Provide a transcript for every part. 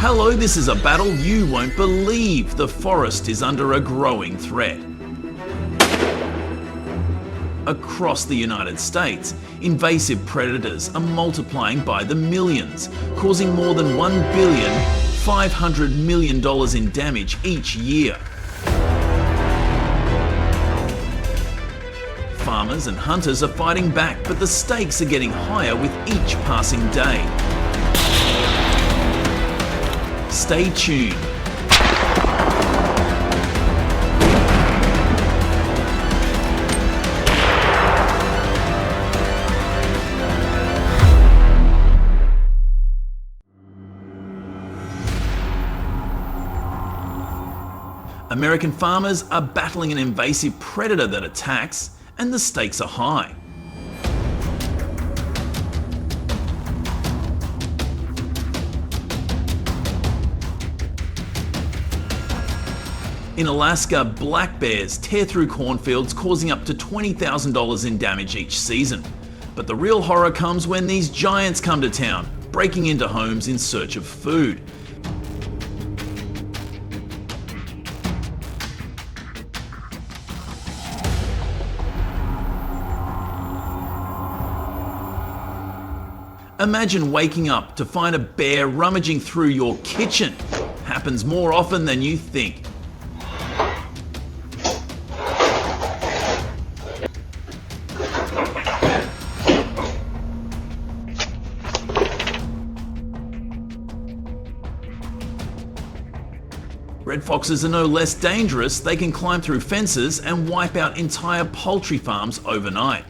Hello, this is a battle you won't believe. The forest is under a growing threat. Across the United States, invasive predators are multiplying by the millions, causing more than $1.5 billion in damage each year. Farmers and hunters are fighting back, but the stakes are getting higher with each passing day. Stay tuned. American farmers are battling an invasive predator that attacks, and the stakes are high. In Alaska, black bears tear through cornfields, causing up to $20,000 in damage each season. But the real horror comes when these giants come to town, breaking into homes in search of food. Imagine waking up to find a bear rummaging through your kitchen. Happens more often than you think. Red foxes are no less dangerous. They can climb through fences and wipe out entire poultry farms overnight.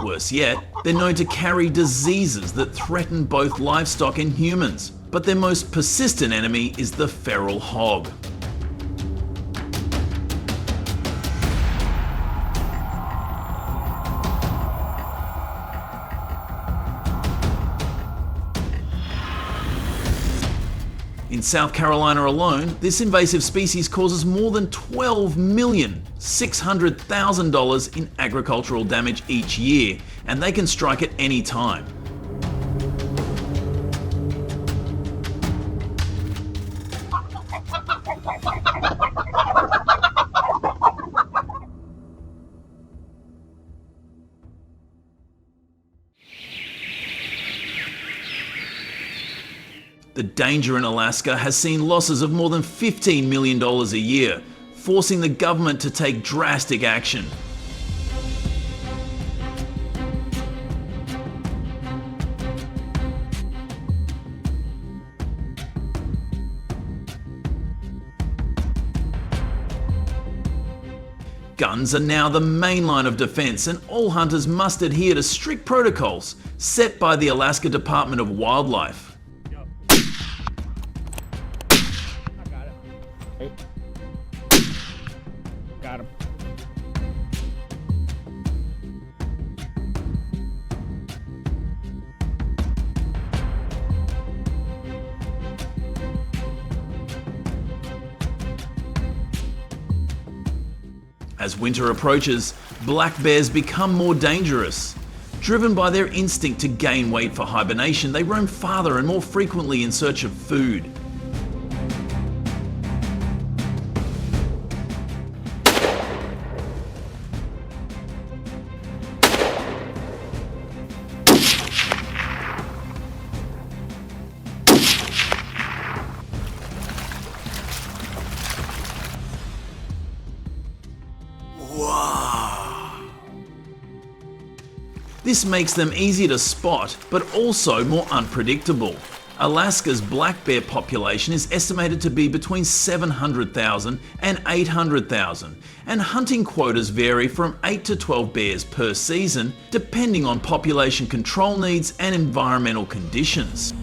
Worse yet, they're known to carry diseases that threaten both livestock and humans. But their most persistent enemy is the feral hog. In South Carolina alone, this invasive species causes more than $12,600,000 in agricultural damage each year, and they can strike at any time. The danger in Alaska has seen losses of more than $15 million a year, forcing the government to take drastic action. Guns are now the main line of defense, and all hunters must adhere to strict protocols set by the Alaska Department of Wildlife. Got him. As winter approaches, black bears become more dangerous. Driven by their instinct to gain weight for hibernation, they roam farther and more frequently in search of food. This makes them easier to spot, but also more unpredictable. Alaska's black bear population is estimated to be between 700,000 and 800,000, and hunting quotas vary from 8 to 12 bears per season, depending on population control needs and environmental conditions.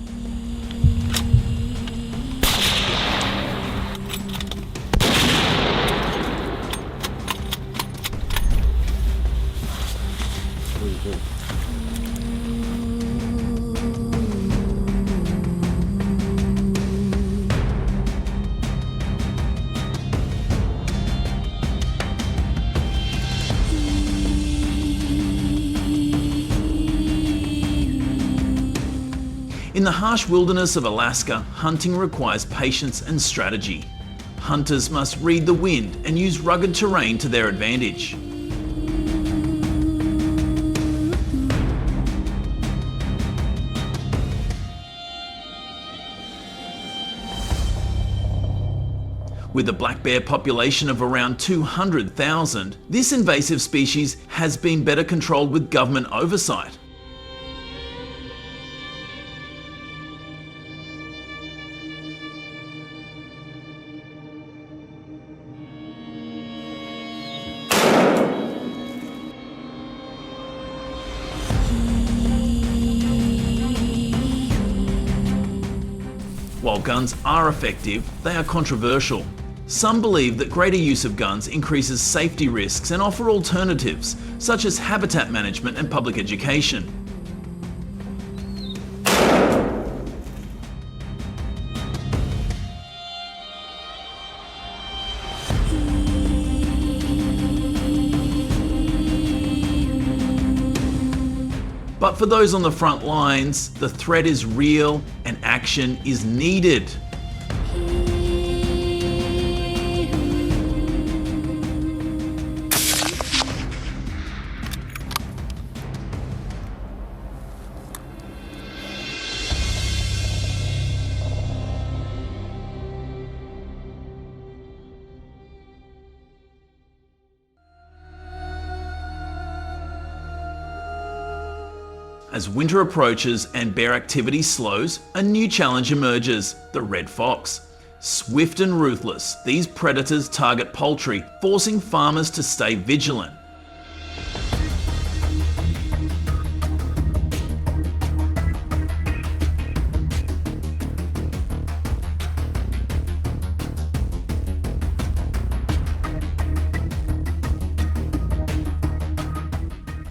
In the harsh wilderness of Alaska, hunting requires patience and strategy. Hunters must read the wind and use rugged terrain to their advantage. With a black bear population of around 200,000, this invasive species has been better controlled with government oversight. While guns are effective, they are controversial. Some believe that greater use of guns increases safety risks and offer alternatives, such as habitat management and public education. But for those on the front lines, the threat is real and action is needed. As winter approaches and bear activity slows, a new challenge emerges: the red fox. Swift and ruthless, these predators target poultry, forcing farmers to stay vigilant.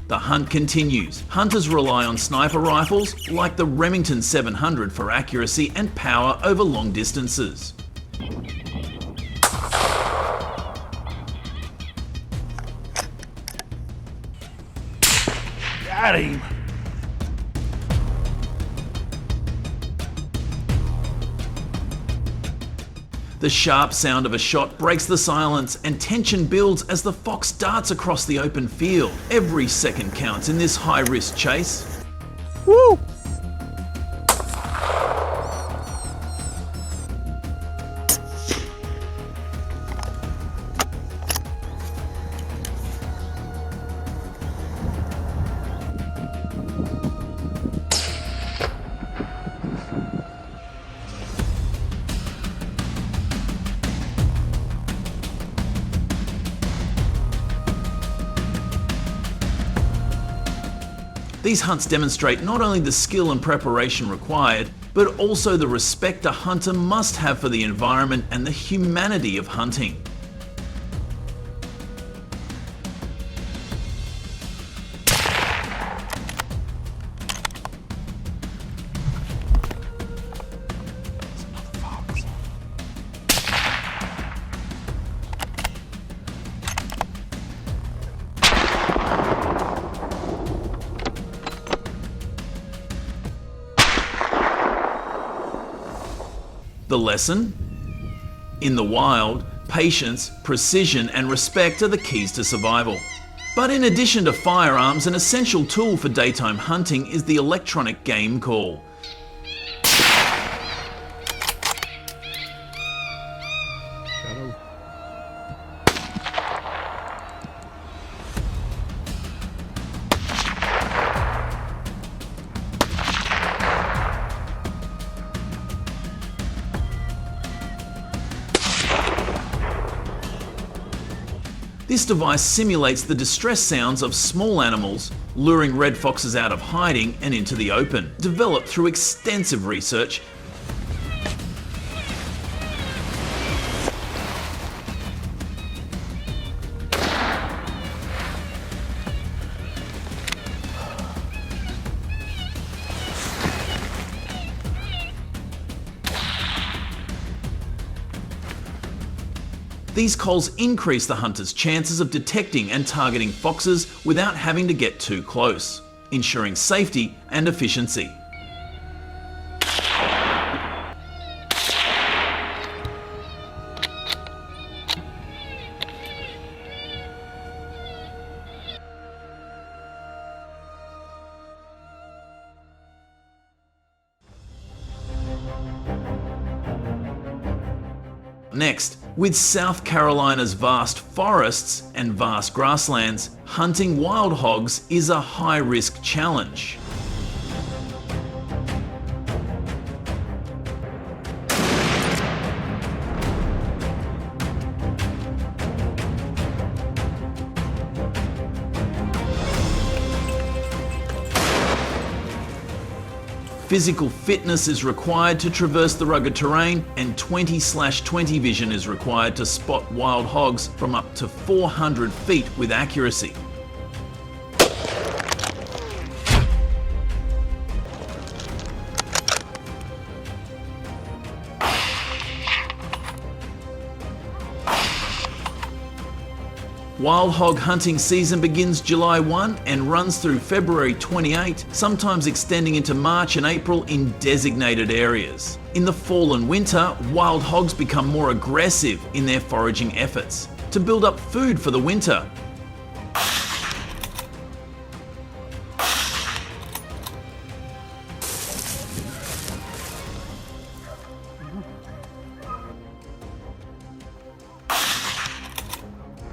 The hunt continues. Hunters rely on sniper rifles like the Remington 700 for accuracy and power over long distances. Got him! The sharp sound of a shot breaks the silence, and tension builds as the fox darts across the open field. Every second counts in this high-risk chase. Woo! These hunts demonstrate not only the skill and preparation required, but also the respect a hunter must have for the environment and the humanity of hunting. The lesson? In the wild, patience, precision, and respect are the keys to survival. But in addition to firearms, an essential tool for daytime hunting is the electronic game call. Shadow. This device simulates the distress sounds of small animals, luring red foxes out of hiding and into the open. Developed through extensive research, these calls increase the hunter's chances of detecting and targeting foxes without having to get too close, ensuring safety and efficiency. Next, with South Carolina's vast forests and vast grasslands, hunting wild hogs is a high-risk challenge. Physical fitness is required to traverse the rugged terrain, and 20/20 vision is required to spot wild hogs from up to 400 feet with accuracy. Wild hog hunting season begins July 1 and runs through February 28, sometimes extending into March and April in designated areas. In the fall and winter, wild hogs become more aggressive in their foraging efforts to build up food for the winter.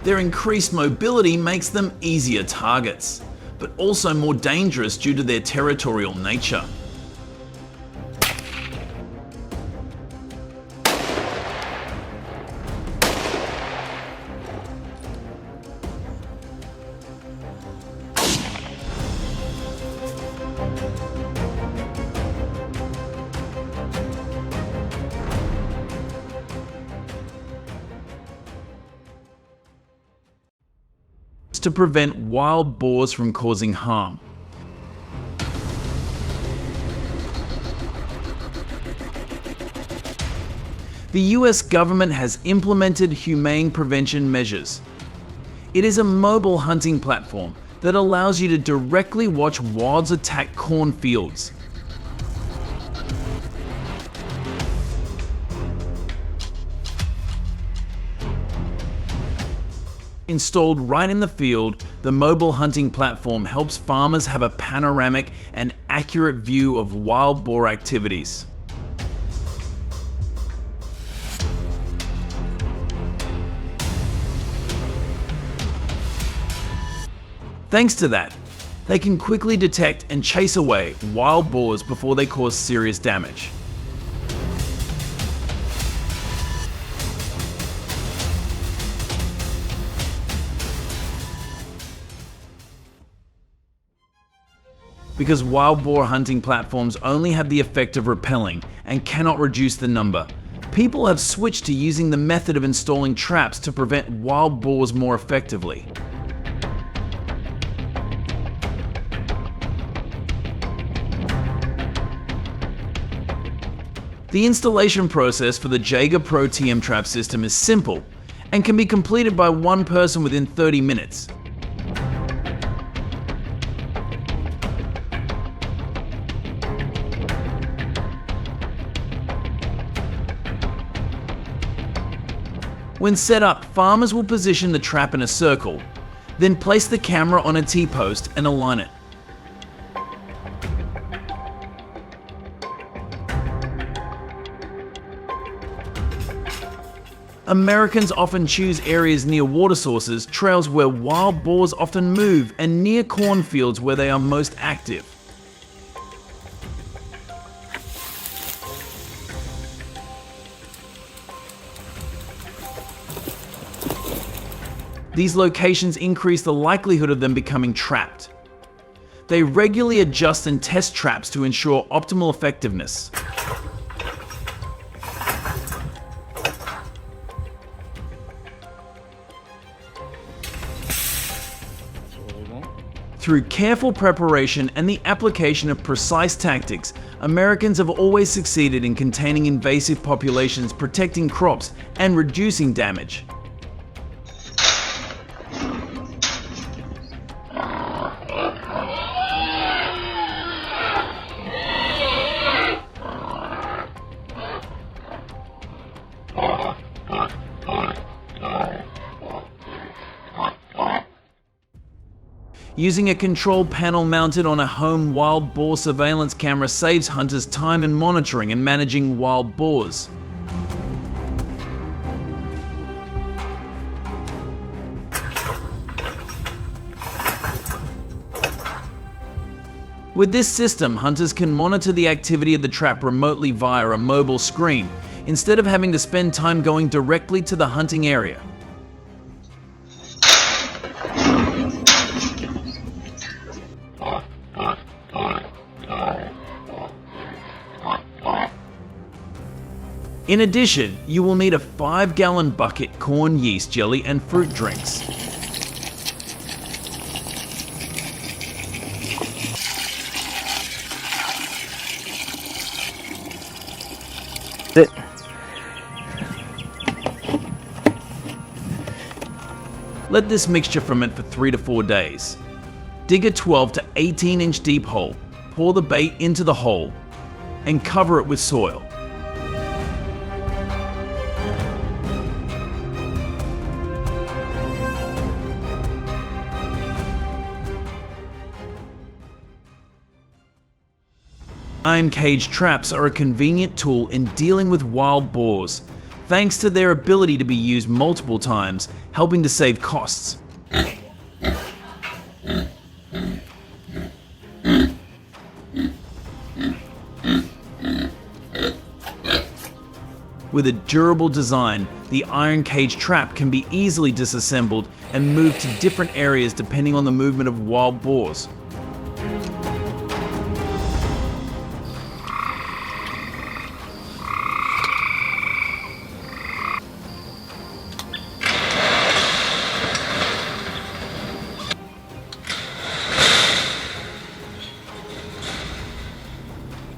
Their increased mobility makes them easier targets, but also more dangerous due to their territorial nature. To prevent wild boars from causing harm. The US government has implemented humane prevention measures. It is a mobile hunting platform that allows you to directly watch wilds attack cornfields. Installed right in the field, the mobile hunting platform helps farmers have a panoramic and accurate view of wild boar activities. Thanks to that, they can quickly detect and chase away wild boars before they cause serious damage. Because wild boar hunting platforms only have the effect of repelling and cannot reduce the number, people have switched to using the method of installing traps to prevent wild boars more effectively. The installation process for the Jaeger Pro TM trap system is simple and can be completed by one person within 30 minutes. When set up, farmers will position the trap in a circle, then place the camera on a T-post and align it. Americans often choose areas near water sources, trails where wild boars often move, and near cornfields where they are most active. These locations increase the likelihood of them becoming trapped. They regularly adjust and test traps to ensure optimal effectiveness. Through careful preparation and the application of precise tactics, Americans have always succeeded in containing invasive populations, protecting crops, and reducing damage. Using a control panel mounted on a home wild boar surveillance camera saves hunters time in monitoring and managing wild boars. With this system, hunters can monitor the activity of the trap remotely via a mobile screen, instead of having to spend time going directly to the hunting area. In addition, you will need a 5-gallon bucket, corn yeast jelly, and fruit drinks. Let this mixture ferment for 3 to 4 days. Dig a 12 to 18-inch deep hole, pour the bait into the hole, and cover it with soil. Iron cage traps are a convenient tool in dealing with wild boars, thanks to their ability to be used multiple times, helping to save costs. With a durable design, the iron cage trap can be easily disassembled and moved to different areas depending on the movement of wild boars.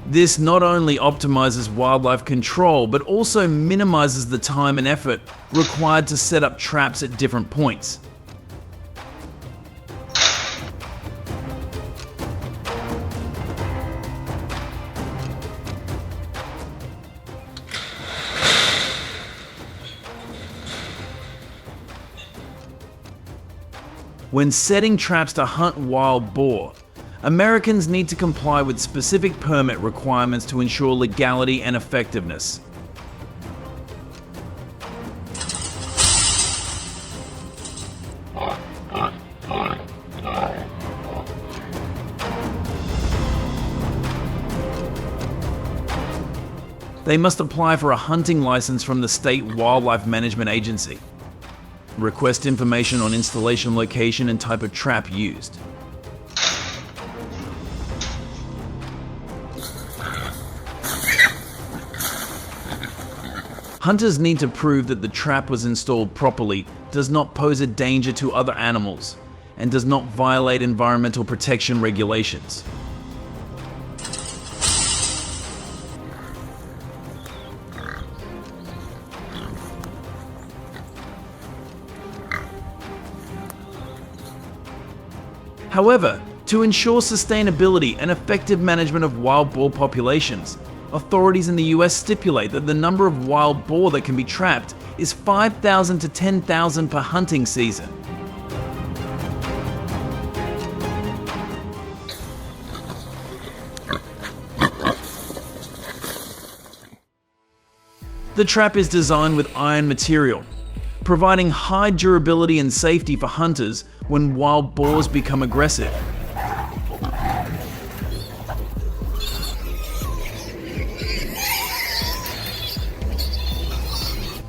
This not only optimizes wildlife control, but also minimizes the time and effort required to set up traps at different points. When setting traps to hunt wild boar, Americans need to comply with specific permit requirements to ensure legality and effectiveness. They must apply for a hunting license from the State Wildlife Management Agency. Request information on installation location and type of trap used. Hunters need to prove that the trap was installed properly, does not pose a danger to other animals, and does not violate environmental protection regulations. However, to ensure sustainability and effective management of wild boar populations, authorities in the US stipulate that the number of wild boar that can be trapped is 5,000 to 10,000 per hunting season. The trap is designed with iron material, providing high durability and safety for hunters when wild boars become aggressive.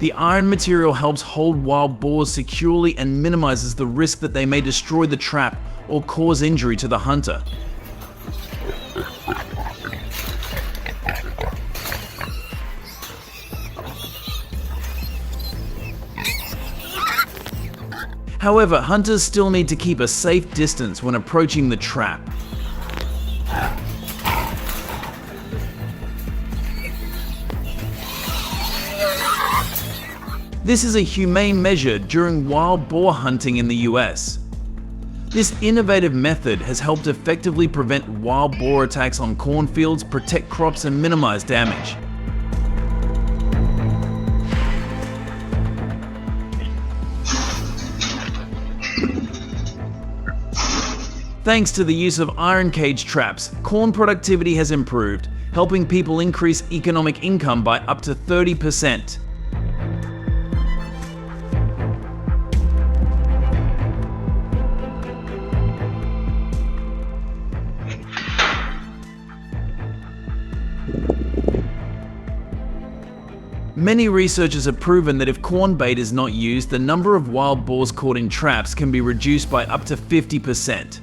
The iron material helps hold wild boars securely and minimizes the risk that they may destroy the trap or cause injury to the hunter. However, hunters still need to keep a safe distance when approaching the trap. This is a humane measure during wild boar hunting in the US. This innovative method has helped effectively prevent wild boar attacks on cornfields, protect crops, and minimize damage. Thanks to the use of iron cage traps, corn productivity has improved, helping people increase economic income by up to 30%. Many researchers have proven that if corn bait is not used, the number of wild boars caught in traps can be reduced by up to 50%.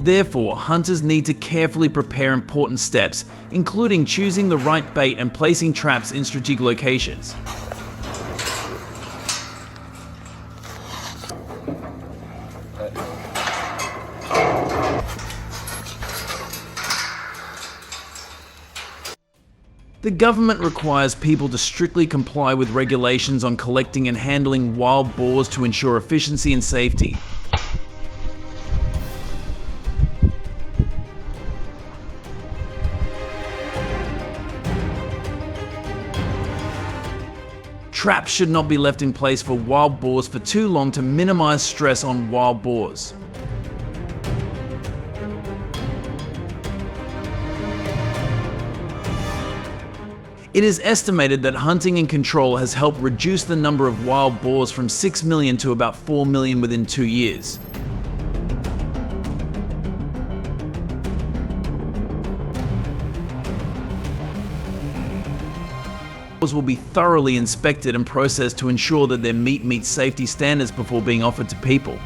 Therefore, hunters need to carefully prepare important steps, including choosing the right bait and placing traps in strategic locations. The government requires people to strictly comply with regulations on collecting and handling wild boars to ensure efficiency and safety. Traps should not be left in place for wild boars for too long to minimize stress on wild boars. It is estimated that hunting and control has helped reduce the number of wild boars from 6 million to about 4 million within 2 years. Boars will be thoroughly inspected and processed to ensure that their meat meets safety standards before being offered to people.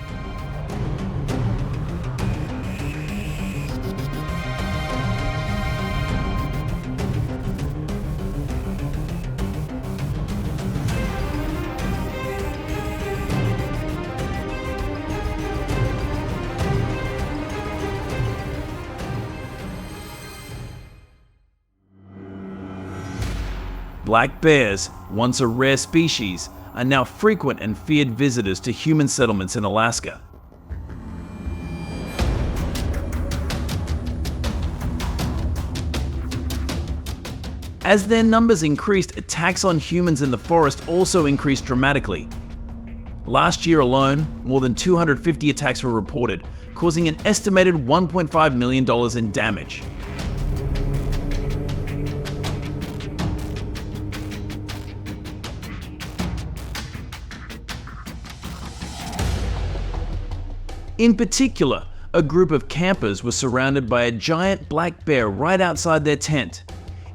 Black bears, once a rare species, are now frequent and feared visitors to human settlements in Alaska. As their numbers increased, attacks on humans in the forest also increased dramatically. Last year alone, more than 250 attacks were reported, causing an estimated $1.5 million in damage. In particular, a group of campers were surrounded by a giant black bear right outside their tent.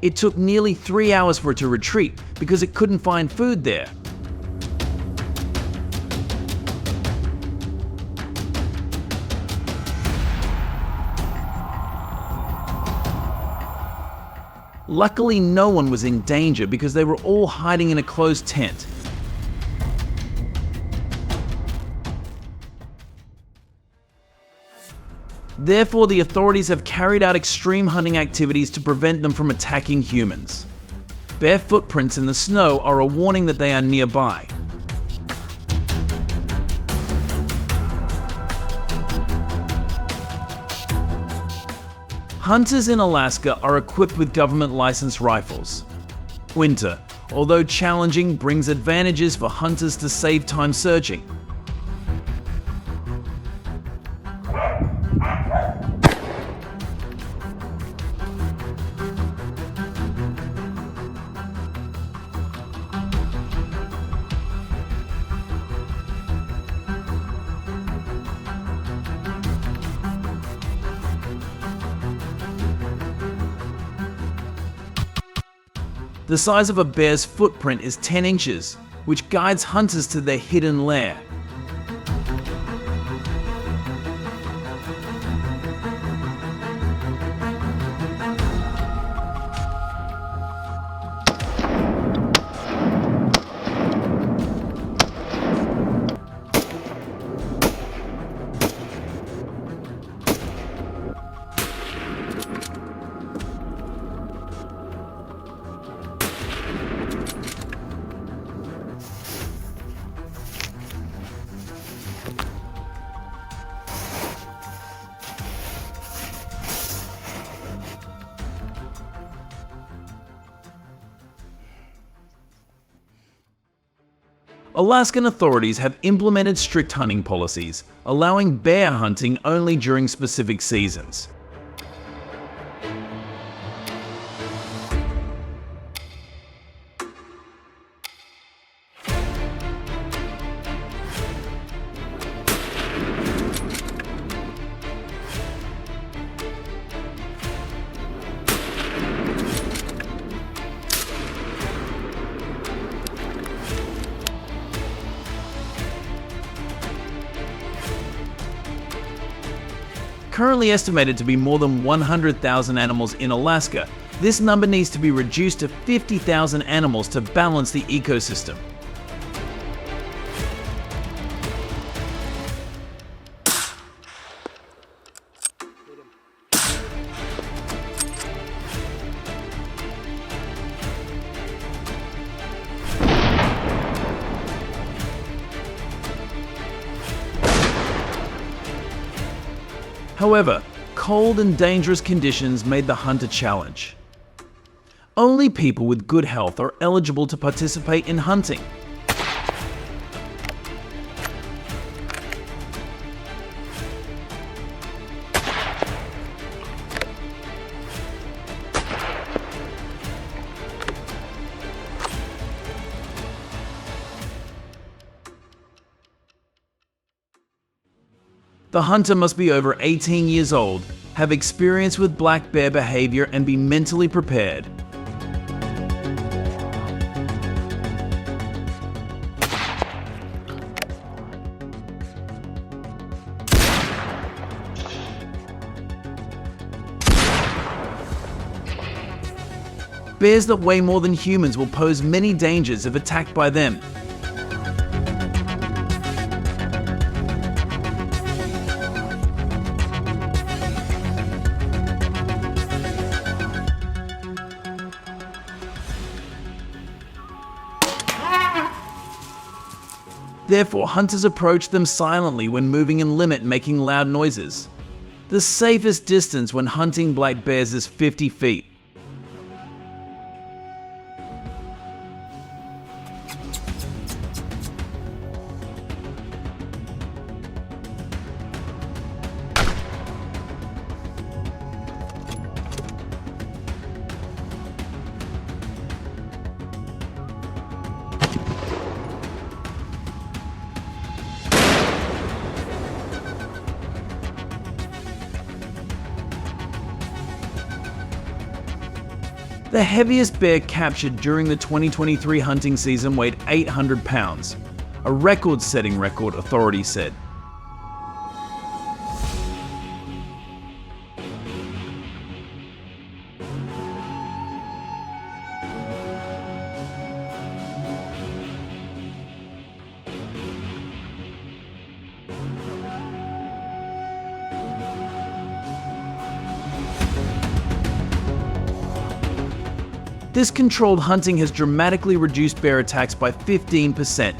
It took nearly 3 hours for it to retreat because it couldn't find food there. Luckily, no one was in danger because they were all hiding in a closed tent. Therefore, the authorities have carried out extreme hunting activities to prevent them from attacking humans. Bear footprints in the snow are a warning that they are nearby. Hunters in Alaska are equipped with government-licensed rifles. Winter, although challenging, brings advantages for hunters to save time searching. The size of a bear's footprint is 10 inches, which guides hunters to their hidden lair. Alaskan authorities have implemented strict hunting policies, allowing bear hunting only during specific seasons. currently estimated to be more than 100,000 animals in Alaska. This number needs to be reduced to 50,000 animals to balance the ecosystem. However, cold and dangerous conditions made the hunt a challenge. Only people with good health are eligible to participate in hunting. The hunter must be over 18 years old, have experience with black bear behavior, and be mentally prepared. Bears that weigh more than humans will pose many dangers if attacked by them. Therefore, hunters approach them silently when moving and limit making loud noises. The safest distance when hunting black bears is 50 feet. The heaviest bear captured during the 2023 hunting season weighed 800 pounds, a record-setting record, authorities said. This controlled hunting has dramatically reduced bear attacks by 15%.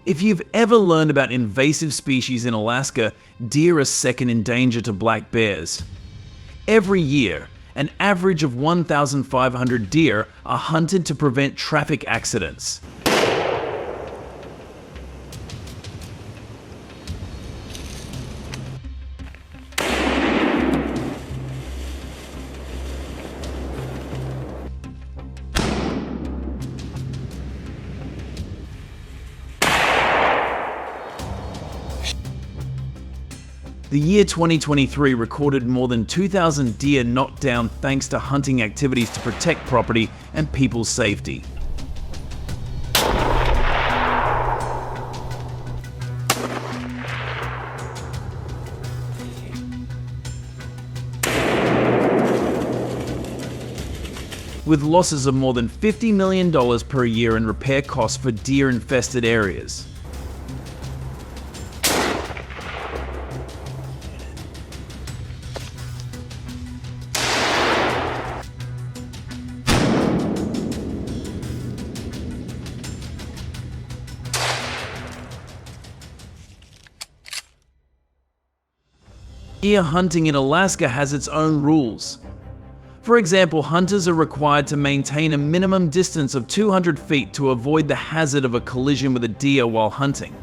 If you've ever learned about invasive species in Alaska, deer are second in danger to black bears. Every year, an average of 1,500 deer are hunted to prevent traffic accidents. The year 2023 recorded more than 2,000 deer knocked down thanks to hunting activities to protect property and people's safety. With losses of more than $50 million per year in repair costs for deer-infested areas. Deer hunting in Alaska has its own rules. For example, hunters are required to maintain a minimum distance of 200 feet to avoid the hazard of a collision with a deer while hunting.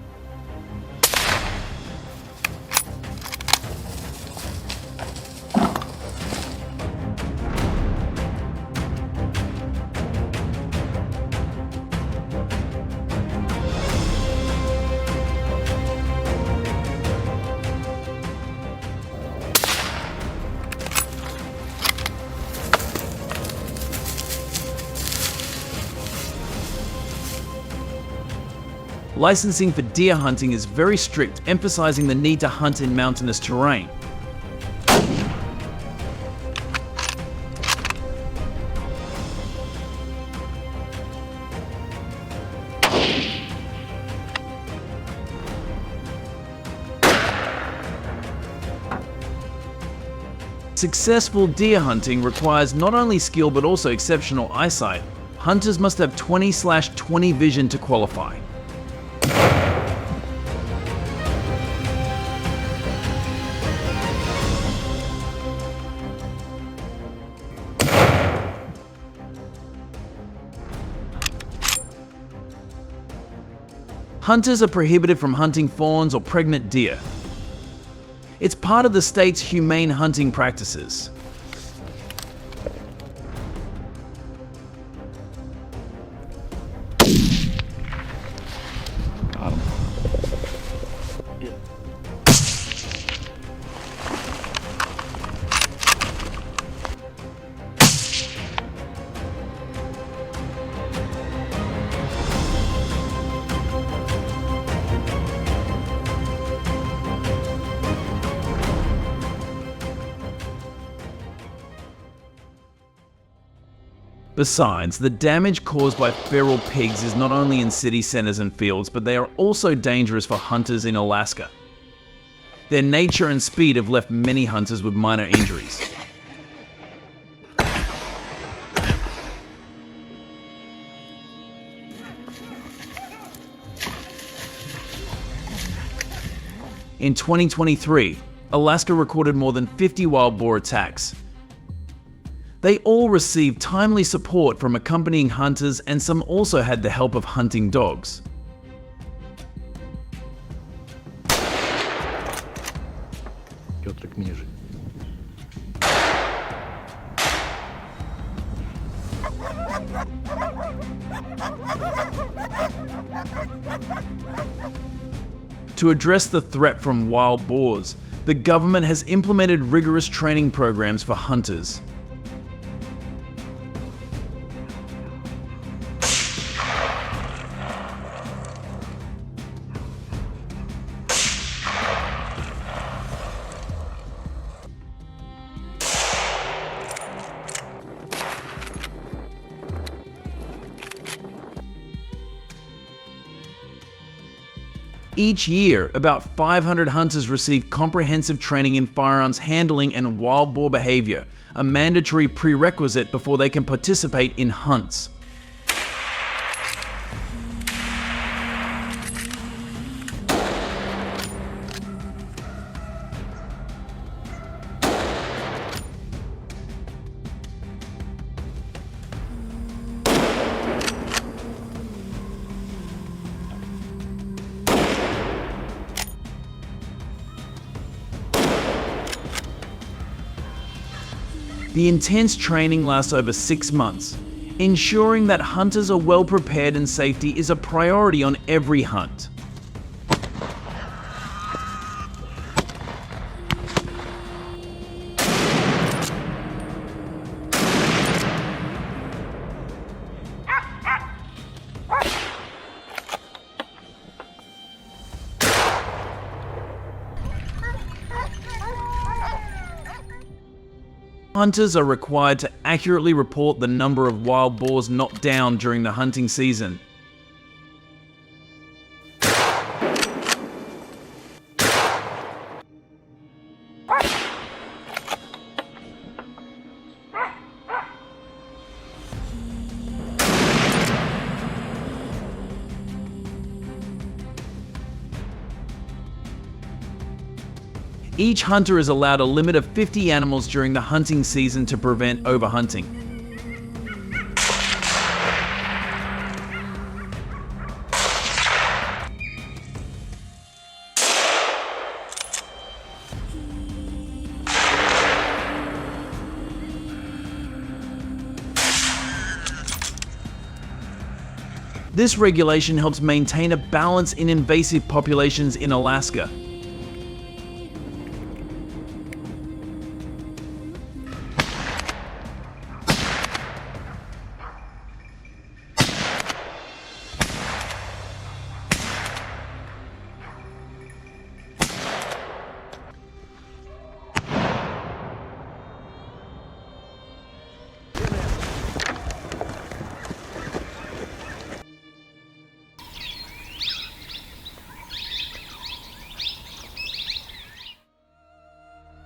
Licensing for deer hunting is very strict, emphasizing the need to hunt in mountainous terrain. Successful deer hunting requires not only skill but also exceptional eyesight. Hunters must have 20/20 vision to qualify. Hunters are prohibited from hunting fawns or pregnant deer. It's part of the state's humane hunting practices. Got him. Besides, the damage caused by feral pigs is not only in city centers and fields, but they are also dangerous for hunters in Alaska. Their nature and speed have left many hunters with minor injuries. In 2023, Alaska recorded more than 50 wild boar attacks. They all received timely support from accompanying hunters, and some also had the help of hunting dogs. Piotrek mierzy. To address the threat from wild boars, the government has implemented rigorous training programs for hunters. Each year, about 500 hunters receive comprehensive training in firearms handling and wild boar behavior, a mandatory prerequisite before they can participate in hunts. The intense training lasts over 6 months. Ensuring that hunters are well prepared and safety is a priority on every hunt. Hunters are required to accurately report the number of wild boars knocked down during the hunting season. Each hunter is allowed a limit of 50 animals during the hunting season to prevent overhunting. This regulation helps maintain a balance in invasive populations in Alaska.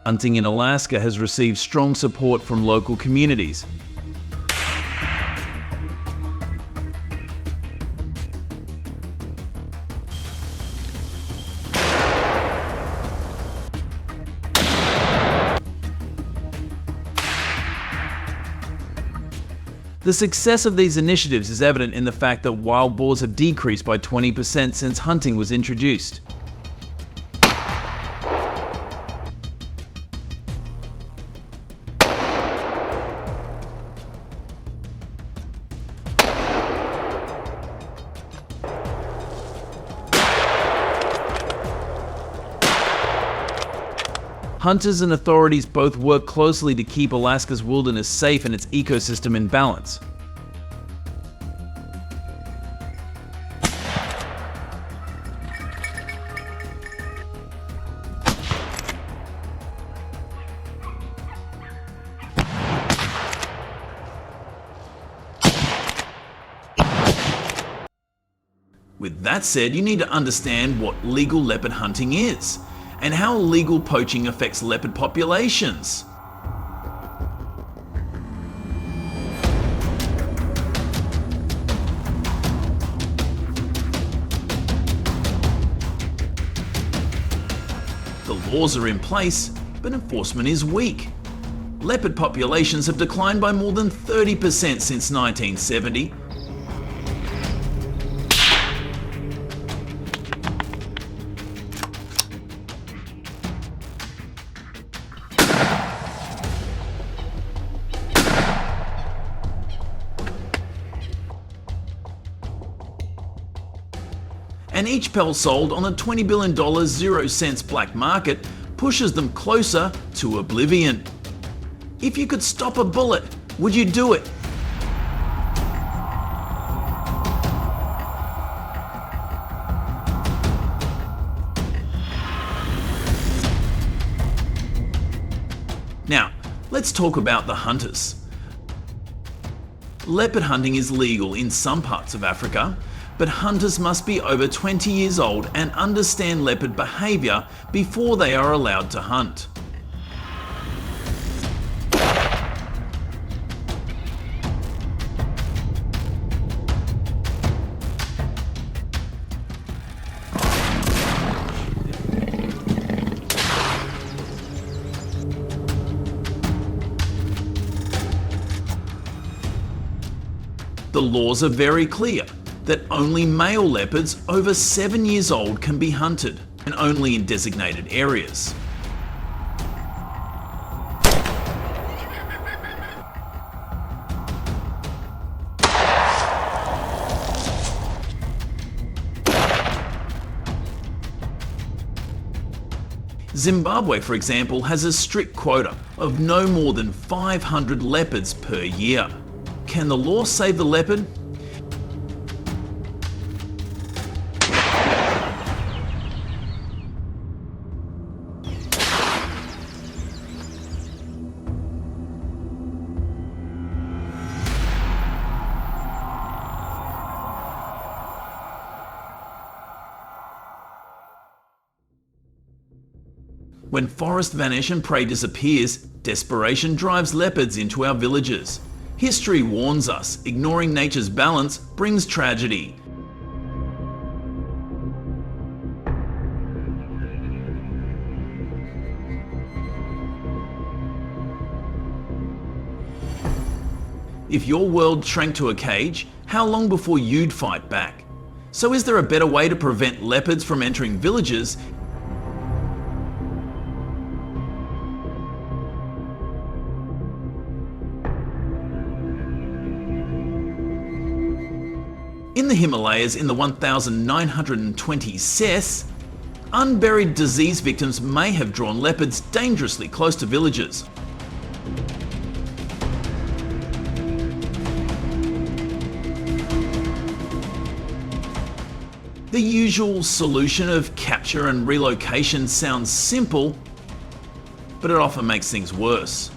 Hunting in Alaska has received strong support from local communities. The success of these initiatives is evident in the fact that wild boars have decreased by 20% since hunting was introduced. Hunters and authorities both work closely to keep Alaska's wilderness safe and its ecosystem in balance. With that said, you need to understand what legal leopard hunting is, and how legal poaching affects leopard populations. The laws are in place, but enforcement is weak. Leopard populations have declined by more than 30% since 1970. And each pelt sold on a $20 billion 0-cents black market pushes them closer to oblivion. If you could stop a bullet, would you do it? Now, let's talk about the hunters. Leopard hunting is legal in some parts of Africa, but hunters must be over 20 years old and understand leopard behaviour before they are allowed to hunt. The laws are very clear that only male leopards over 7 years old can be hunted, and only in designated areas. Zimbabwe, for example, has a strict quota of no more than 500 leopards per year. Can the law save the leopard? When forests vanish and prey disappears, desperation drives leopards into our villages. History warns us, ignoring nature's balance brings tragedy. If your world shrank to a cage, how long before you'd fight back? So is there a better way to prevent leopards from entering villages? In the Himalayas in the 1920 CES, unburied disease victims may have drawn leopards dangerously close to villages. The usual solution of capture and relocation sounds simple, but it often makes things worse.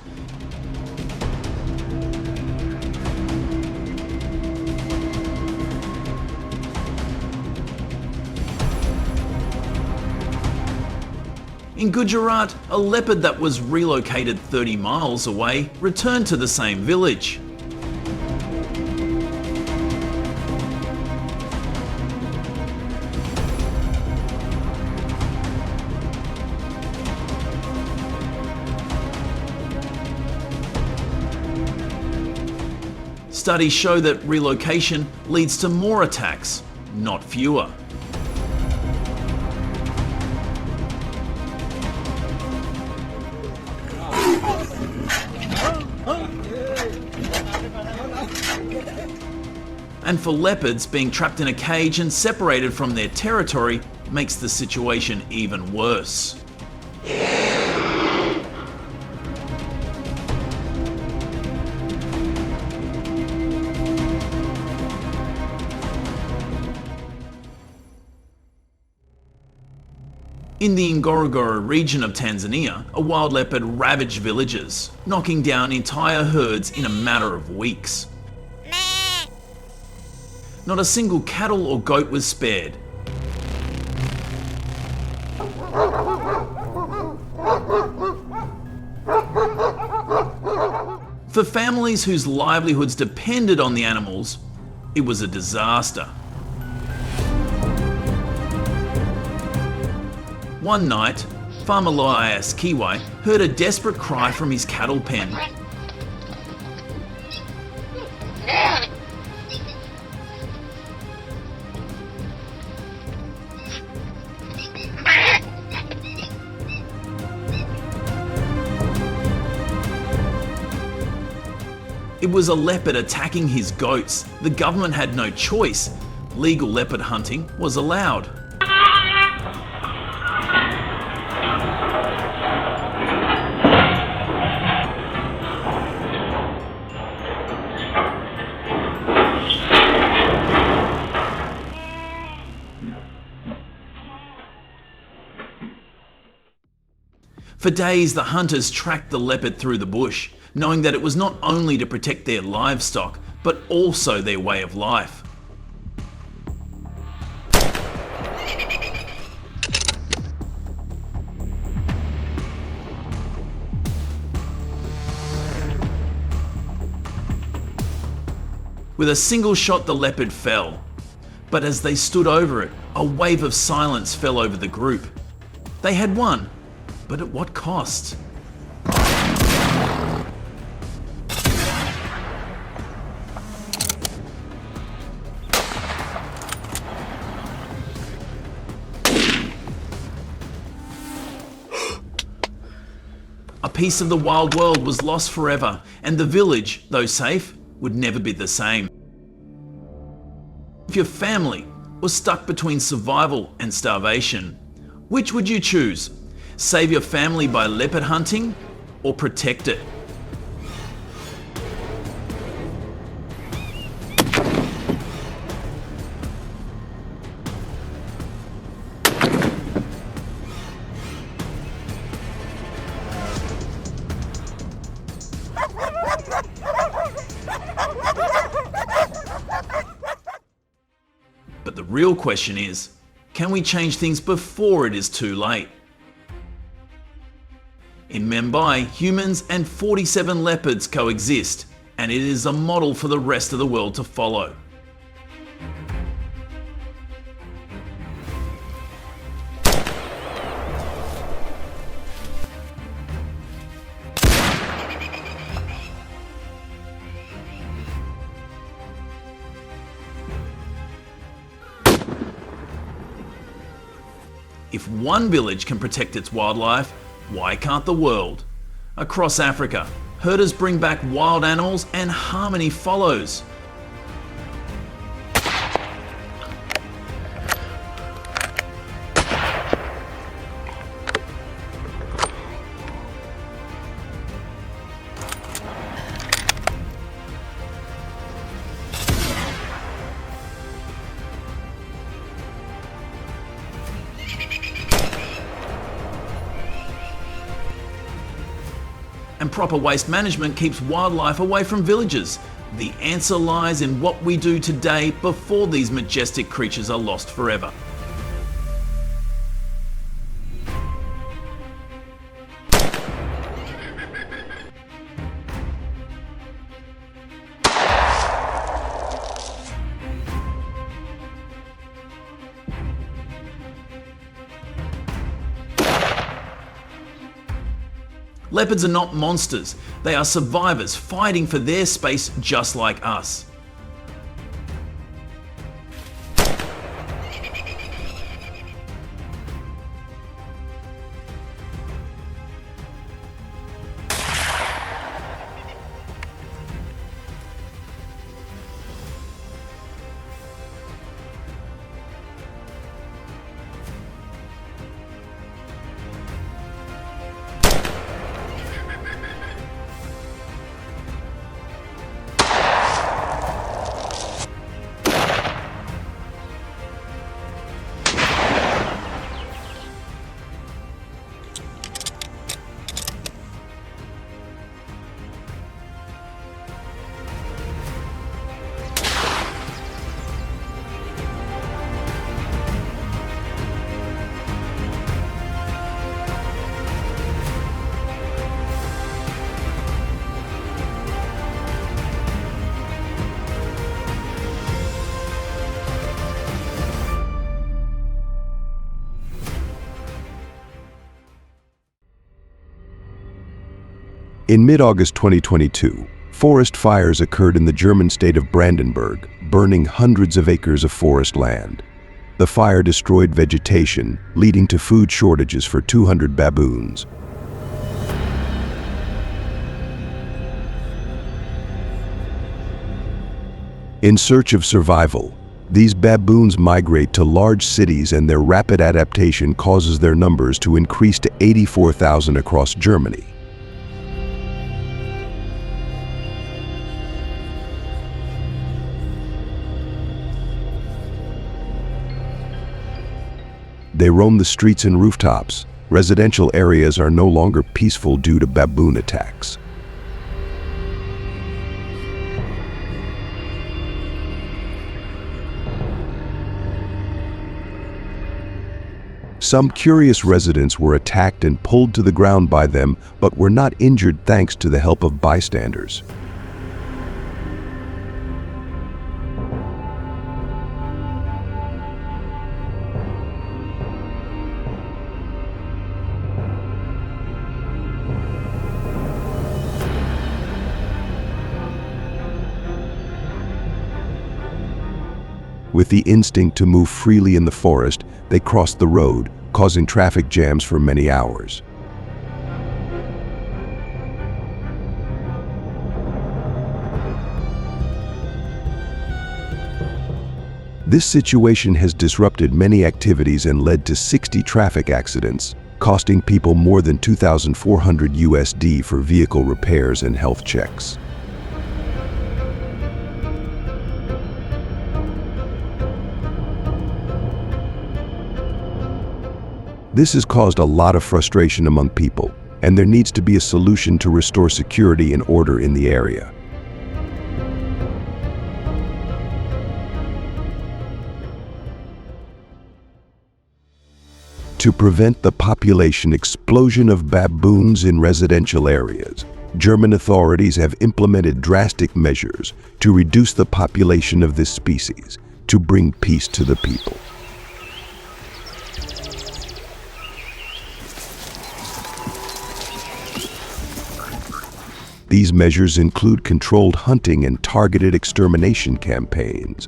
In Gujarat, a leopard that was relocated 30 miles away returned to the same village. Studies show that relocation leads to more attacks, not fewer. And for leopards, being trapped in a cage and separated from their territory makes the situation even worse. In the Ngorongoro region of Tanzania, a wild leopard ravaged villages, knocking down entire herds in a matter of weeks. Not a single cattle or goat was spared. For families whose livelihoods depended on the animals, it was a disaster. One night, farmer Loias Kiwai heard a desperate cry from his cattle pen. It was a leopard attacking his goats. The government had no choice. Legal leopard hunting was allowed. For days, the hunters tracked the leopard through the bush, knowing that it was not only to protect their livestock, but also their way of life. With a single shot, the leopard fell. But as they stood over it, a wave of silence fell over the group. They had won, but at what cost? A piece of the wild world was lost forever, and the village, though safe, would never be the same. If your family was stuck between survival and starvation, which would you choose? Save your family by leopard hunting or protect it? But the real question is, can we change things before it is too late? In Mumbai, humans and 47 leopards coexist, and it is a model for the rest of the world to follow. If one village can protect its wildlife, why can't the world? Across Africa, herders bring back wild animals and harmony follows. And proper waste management keeps wildlife away from villages. The answer lies in what we do today before these majestic creatures are lost forever. Leopards are not monsters. They are survivors fighting for their space just like us. In mid-August 2022, forest fires occurred in the German state of Brandenburg, burning hundreds of acres of forest land. The fire destroyed vegetation, leading to food shortages for 200 baboons. In search of survival, these baboons migrate to large cities, and their rapid adaptation causes their numbers to increase to 84,000 across Germany. They roam the streets and rooftops. Residential areas are no longer peaceful due to baboon attacks. Some curious residents were attacked and pulled to the ground by them, but were not injured thanks to the help of bystanders. With the instinct to move freely in the forest, they crossed the road, causing traffic jams for many hours. This situation has disrupted many activities and led to 60 traffic accidents, costing people more than $2,400 for vehicle repairs and health checks. This has caused a lot of frustration among people, and there needs to be a solution to restore security and order in the area. To prevent the population explosion of baboons in residential areas, German authorities have implemented drastic measures to reduce the population of this species, to bring peace to the people. These measures include controlled hunting and targeted extermination campaigns.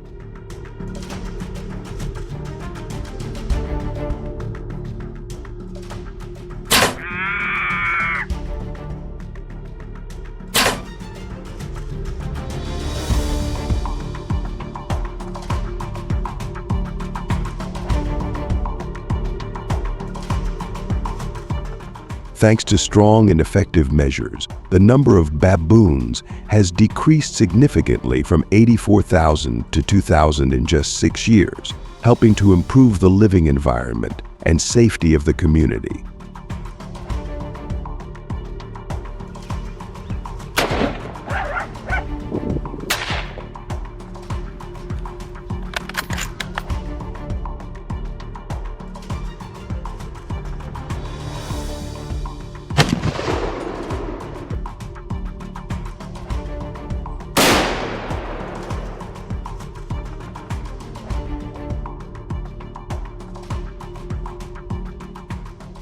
Thanks to strong and effective measures, the number of baboons has decreased significantly from 84,000 to 2,000 in just 6 years, helping to improve the living environment and safety of the community.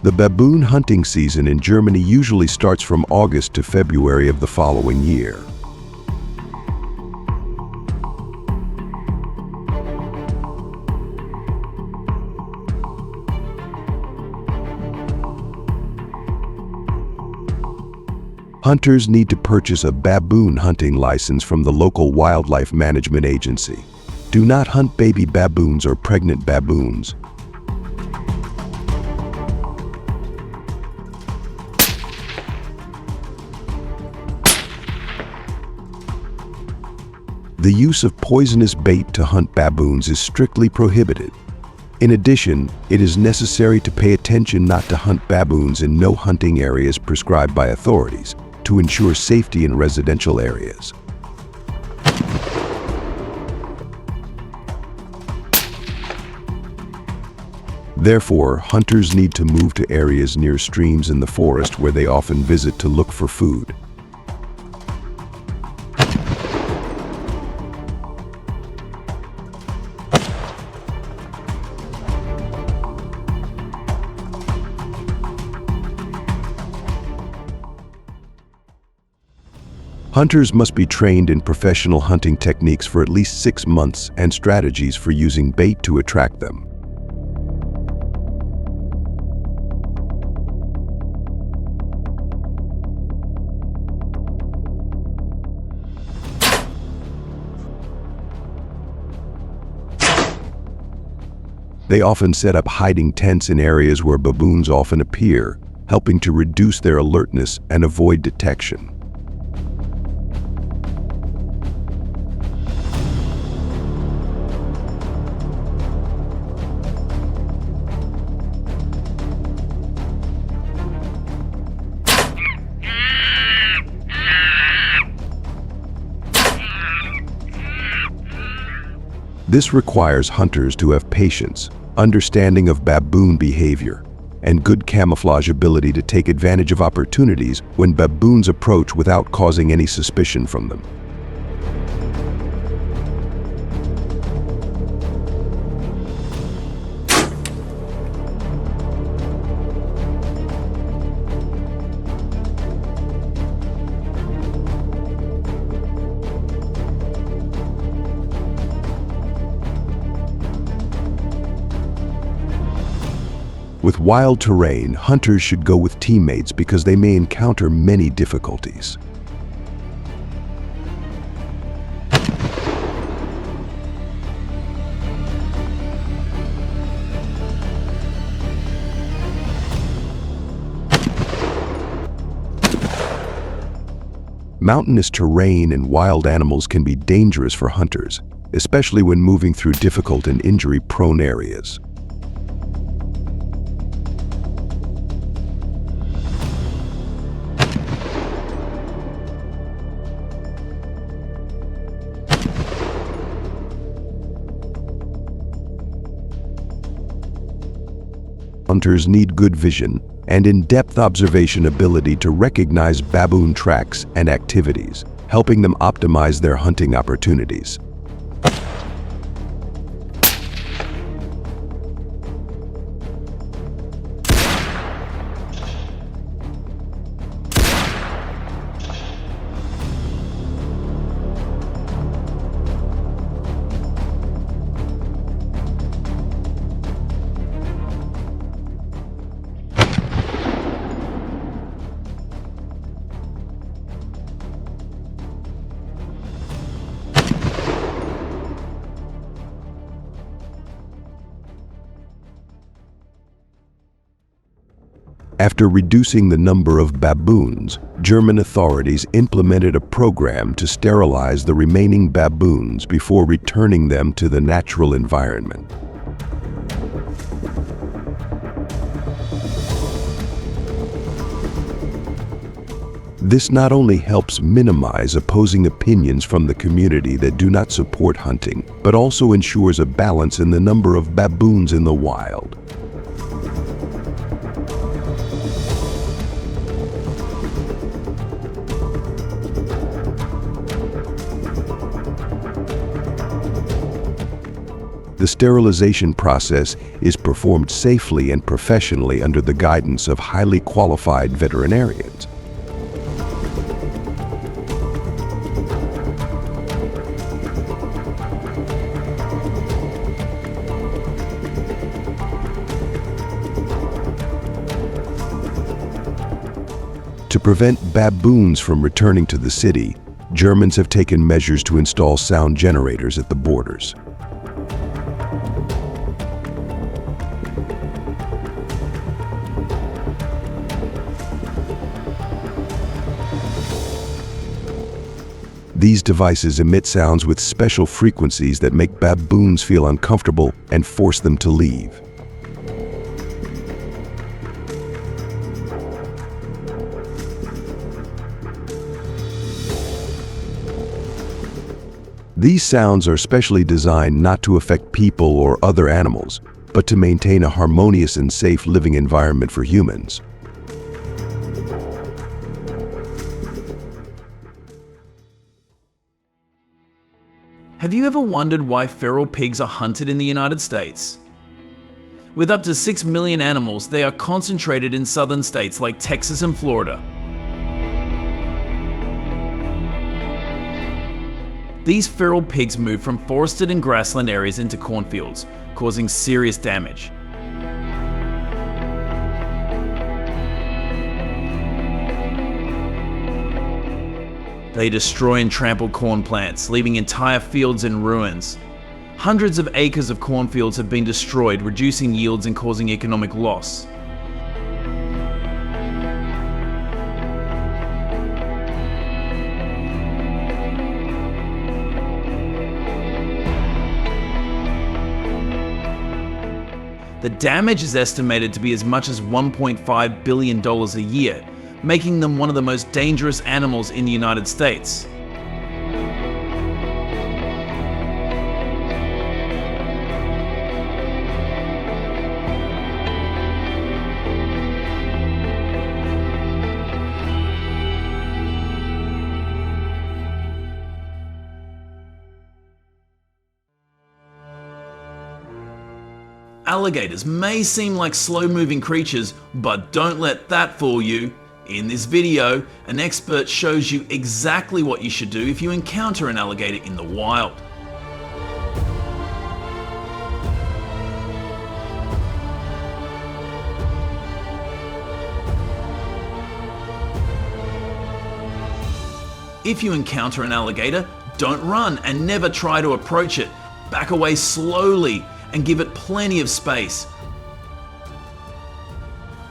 The baboon hunting season in Germany usually starts from August to February of the following year. Hunters need to purchase a baboon hunting license from the local wildlife management agency. Do not hunt baby baboons or pregnant baboons. The use of poisonous bait to hunt baboons is strictly prohibited. In addition, it is necessary to pay attention not to hunt baboons in no hunting areas prescribed by authorities to ensure safety in residential areas. Therefore, hunters need to move to areas near streams in the forest where they often visit to look for food. Hunters must be trained in professional hunting techniques for at least 6 months and strategies for using bait to attract them. They often set up hiding tents in areas where baboons often appear, helping to reduce their alertness and avoid detection. This requires hunters to have patience, understanding of baboon behavior, and good camouflage ability to take advantage of opportunities when baboons approach without causing any suspicion from them. With wild terrain, hunters should go with teammates because they may encounter many difficulties. Mountainous terrain and wild animals can be dangerous for hunters, especially when moving through difficult and injury-prone areas. Hunters need good vision and in-depth observation ability to recognize baboon tracks and activities, helping them optimize their hunting opportunities. After reducing the number of baboons, German authorities implemented a program to sterilize the remaining baboons before returning them to the natural environment. This not only helps minimize opposing opinions from the community that do not support hunting, but also ensures a balance in the number of baboons in the wild. The sterilization process is performed safely and professionally under the guidance of highly qualified veterinarians. To prevent baboons from returning to the city, Germans have taken measures to install sound generators at the borders. These devices emit sounds with special frequencies that make baboons feel uncomfortable and force them to leave. These sounds are specially designed not to affect people or other animals, but to maintain a harmonious and safe living environment for humans. Have you ever wondered why feral pigs are hunted in the United States? With up to 6 million animals, they are concentrated in southern states like Texas and Florida. These feral pigs move from forested and grassland areas into cornfields, causing serious damage. They destroy and trample corn plants, leaving entire fields in ruins. Hundreds of acres of cornfields have been destroyed, reducing yields and causing economic loss. The damage is estimated to be as much as $1.5 billion a year, making them one of the most dangerous animals in the United States. Alligators may seem like slow-moving creatures, but don't let that fool you. In this video, an expert shows you exactly what you should do if you encounter an alligator in the wild. If you encounter an alligator, don't run and never try to approach it. Back away slowly and give it plenty of space.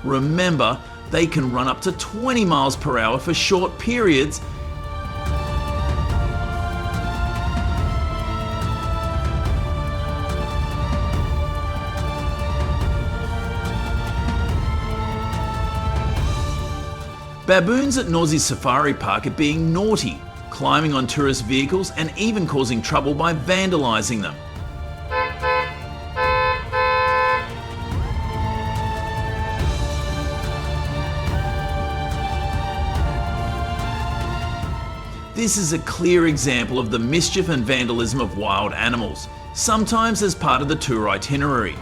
Remember, they can run up to 20 miles per hour for short periods. Baboons at Noisy Safari Park are being naughty, climbing on tourist vehicles and even causing trouble by vandalizing them. This is a clear example of the mischief and vandalism of wild animals, sometimes as part of the tour itinerary.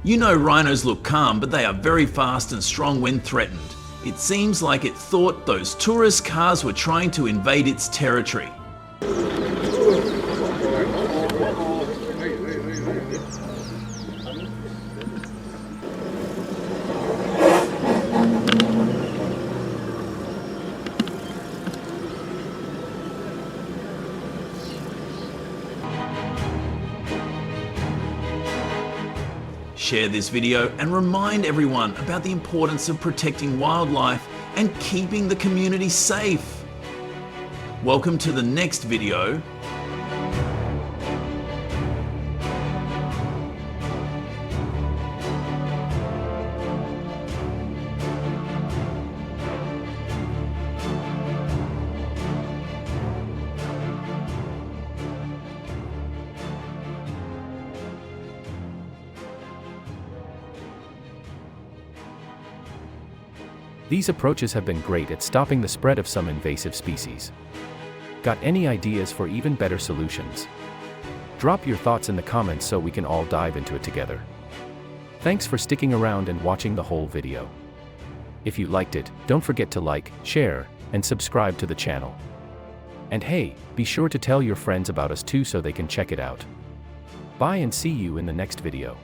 You know, rhinos look calm, but they are very fast and strong when threatened. It seems like it thought those tourist cars were trying to invade its territory. share this video and remind everyone about the importance of protecting wildlife and keeping the community safe. Welcome to the next video. These approaches have been great at stopping the spread of some invasive species. Got any ideas for even better solutions? Drop your thoughts in the comments so we can all dive into it together. Thanks for sticking around and watching the whole video. If you liked it, don't forget to like, share, and subscribe to the channel. And hey, be sure to tell your friends about us too so they can check it out. Bye and see you in the next video.